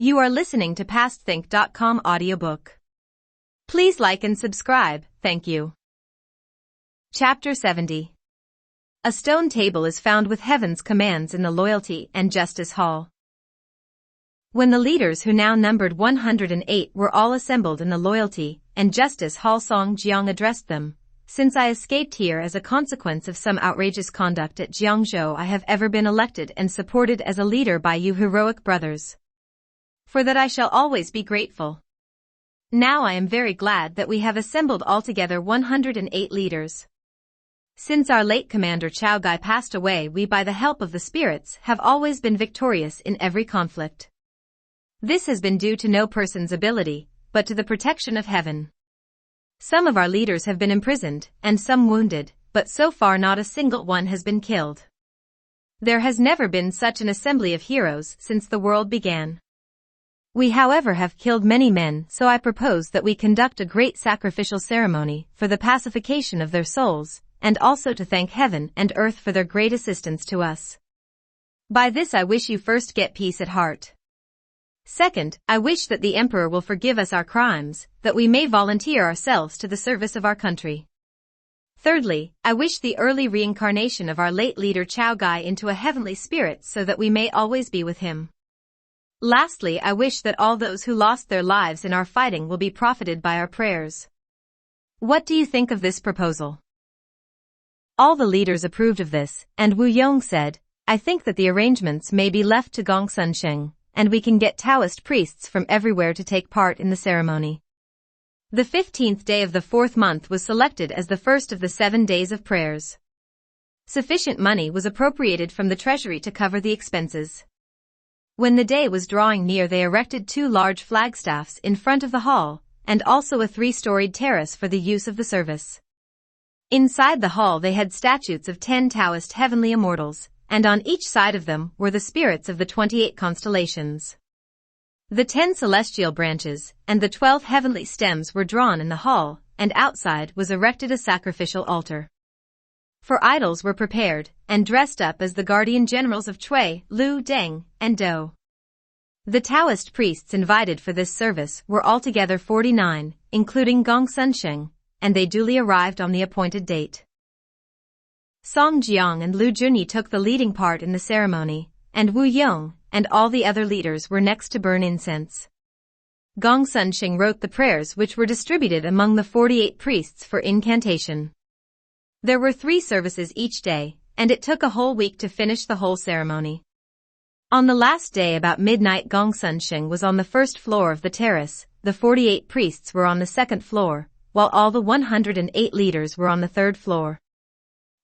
You are listening to PastThink.com audiobook. Please like and subscribe, thank you. Chapter 70. A stone table is found with heaven's commands in the Loyalty and Justice Hall. When the leaders, who now numbered 108, were all assembled in the Loyalty and Justice Hall, Song Jiang addressed them. Since I escaped here as a consequence of some outrageous conduct at Jiangzhou, I have ever been elected and supported as a leader by you heroic brothers. For that I shall always be grateful. Now I am very glad that we have assembled altogether 108 leaders. Since our late commander Chao Gai passed away, we, by the help of the spirits, have always been victorious in every conflict. This has been due to no person's ability, but to the protection of heaven. Some of our leaders have been imprisoned, and some wounded, but so far not a single one has been killed. There has never been such an assembly of heroes since the world began. We, however, have killed many men, so I propose that we conduct a great sacrificial ceremony for the pacification of their souls, and also to thank heaven and earth for their great assistance to us. By this I wish you first get peace at heart. Second, I wish that the Emperor will forgive us our crimes, that we may volunteer ourselves to the service of our country. Thirdly, I wish the early reincarnation of our late leader Chao Gai into a heavenly spirit so that we may always be with him. Lastly, I wish that all those who lost their lives in our fighting will be profited by our prayers. What do you think of this proposal? All the leaders approved of this, and Wu Yong said, I think that the arrangements may be left to Gong Sun Sheng, and we can get Taoist priests from everywhere to take part in the ceremony. The 15th day of the 4th month was selected as the first of the 7 days of prayers. Sufficient money was appropriated from the treasury to cover the expenses. When the day was drawing near, they erected 2 large flagstaffs in front of the hall, and also a 3-storied terrace for the use of the service. Inside the hall they had statues of 10 Taoist heavenly immortals, and on each side of them were the spirits of the 28 constellations. The 10 celestial branches and the 12 heavenly stems were drawn in the hall, and outside was erected a sacrificial altar. For idols were prepared, and dressed up as the guardian generals of Cui, Lu, Deng, and Dou. The Taoist priests invited for this service were altogether 49, including Gong Sun Sheng, and they duly arrived on the appointed date. Song Jiang and Lu Junyi took the leading part in the ceremony, and Wu Yong and all the other leaders were next to burn incense. Gong Sun Sheng wrote the prayers which were distributed among the 48 priests for incantation. There were 3 services each day, and it took a whole week to finish the whole ceremony. On the last day about midnight, Gong Sun Sheng was on the 1st floor of the terrace, the 48 priests were on the 2nd floor, while all the 108 leaders were on the 3rd floor.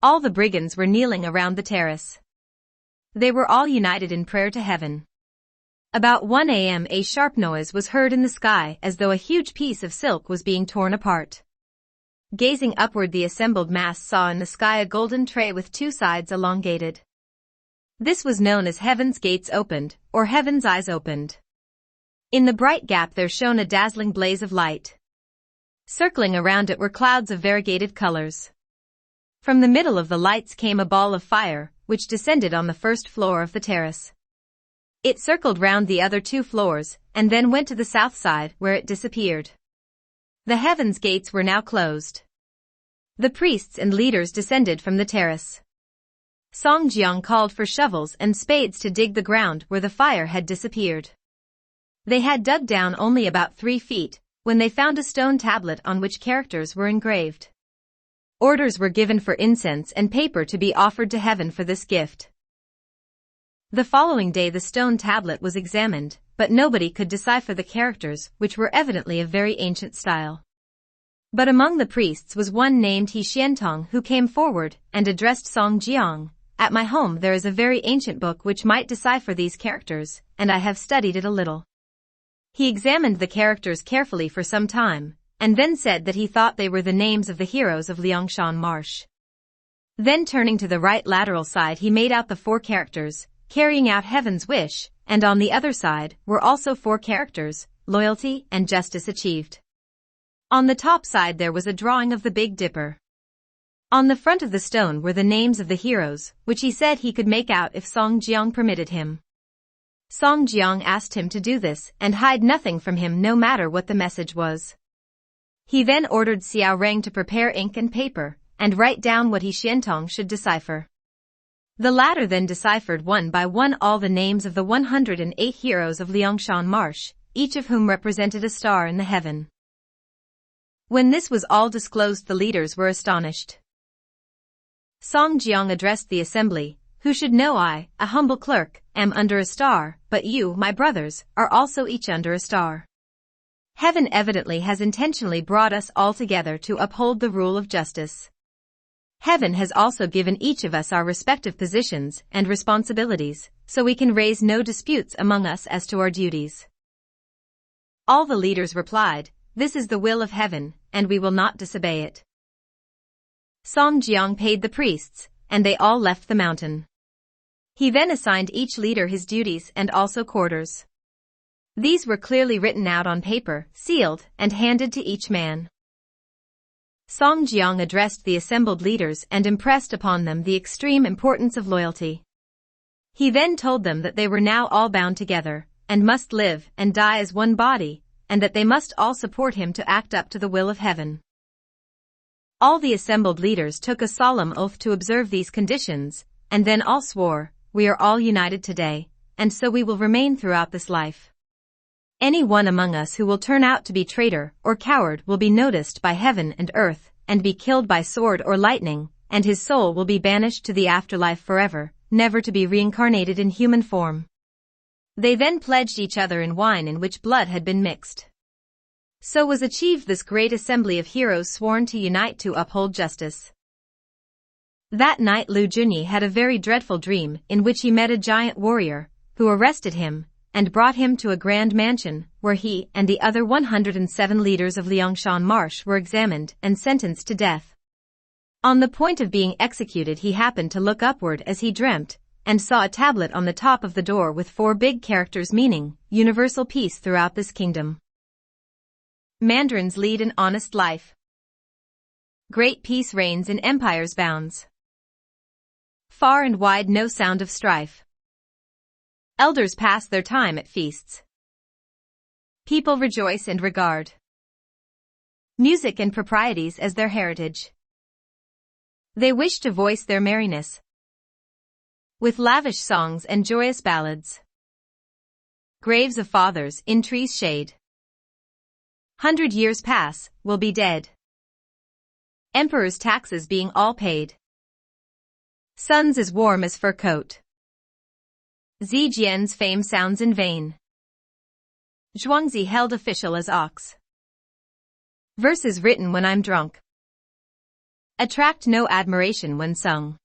All the brigands were kneeling around the terrace. They were all united in prayer to heaven. About 1 a.m. a sharp noise was heard in the sky as though a huge piece of silk was being torn apart. Gazing upward, the assembled mass saw in the sky a golden tray with 2 sides elongated. This was known as Heaven's Gates Opened, or Heaven's Eyes Opened. In the bright gap there shone a dazzling blaze of light. Circling around it were clouds of variegated colors. From the middle of the lights came a ball of fire, which descended on the 1st floor of the terrace. It circled round the other 2 floors, and then went to the south side, where it disappeared. The heavens' gates were now closed. The priests and leaders descended from the terrace. Song Jiang called for shovels and spades to dig the ground where the fire had disappeared. They had dug down only about 3 feet, when they found a stone tablet on which characters were engraved. Orders were given for incense and paper to be offered to heaven for this gift. The following day the stone tablet was examined, but nobody could decipher the characters, which were evidently of very ancient style. But among the priests was one named He Xiantong, who came forward and addressed Song Jiang. At my home there is a very ancient book which might decipher these characters, and I have studied it a little. He examined the characters carefully for some time, and then said that he thought they were the names of the heroes of Liangshan Marsh. Then turning to the right lateral side he made out the 4 characters, carrying out heaven's wish, and on the other side were also 4 characters, loyalty and justice achieved. On the top side there was a drawing of the Big Dipper. On the front of the stone were the names of the heroes, which he said he could make out if Song Jiang permitted him. Song Jiang asked him to do this and hide nothing from him no matter what the message was. He then ordered Xiao Reng to prepare ink and paper and write down what he Xiantong should decipher. The latter then deciphered one by one all the names of the 108 heroes of Liangshan Marsh, each of whom represented a star in the heaven. When this was all disclosed, the leaders were astonished. Song Jiang addressed the assembly, "Who should know I, a humble clerk, am under a star, but you, my brothers, are also each under a star. Heaven evidently has intentionally brought us all together to uphold the rule of justice. Heaven has also given each of us our respective positions and responsibilities, so we can raise no disputes among us as to our duties." All the leaders replied, "This is the will of heaven, and we will not disobey it." Song Jiang paid the priests, and they all left the mountain. He then assigned each leader his duties and also quarters. These were clearly written out on paper, sealed, and handed to each man. Song Jiang addressed the assembled leaders and impressed upon them the extreme importance of loyalty. He then told them that they were now all bound together, and must live and die as one body, and that they must all support him to act up to the will of heaven. All the assembled leaders took a solemn oath to observe these conditions, and then all swore, "We are all united today, and so we will remain throughout this life. Any one among us who will turn out to be traitor or coward will be noticed by heaven and earth, and be killed by sword or lightning, and his soul will be banished to the afterlife forever, never to be reincarnated in human form." They then pledged each other in wine in which blood had been mixed. So was achieved this great assembly of heroes sworn to unite to uphold justice. That night Lu Junyi had a very dreadful dream in which he met a giant warrior, who arrested him and brought him to a grand mansion where he and the other 107 leaders of Liangshan Marsh were examined and sentenced to death. On the point of being executed, he happened to look upward as he dreamt, and saw a tablet on the top of the door with 4 big characters meaning, "Universal peace throughout this kingdom. Mandarins lead an honest life. Great peace reigns in empire's bounds. Far and wide no sound of strife. Elders pass their time at feasts. People rejoice and regard music and proprieties as their heritage. They wish to voice their merriness with lavish songs and joyous ballads. Graves of fathers in trees shade. 100 years pass, will be dead. Emperor's taxes being all paid. Suns as warm as fur coat. Zijian's fame sounds in vain. Zhuangzi held official as ox. Verses written when I'm drunk attract no admiration when sung.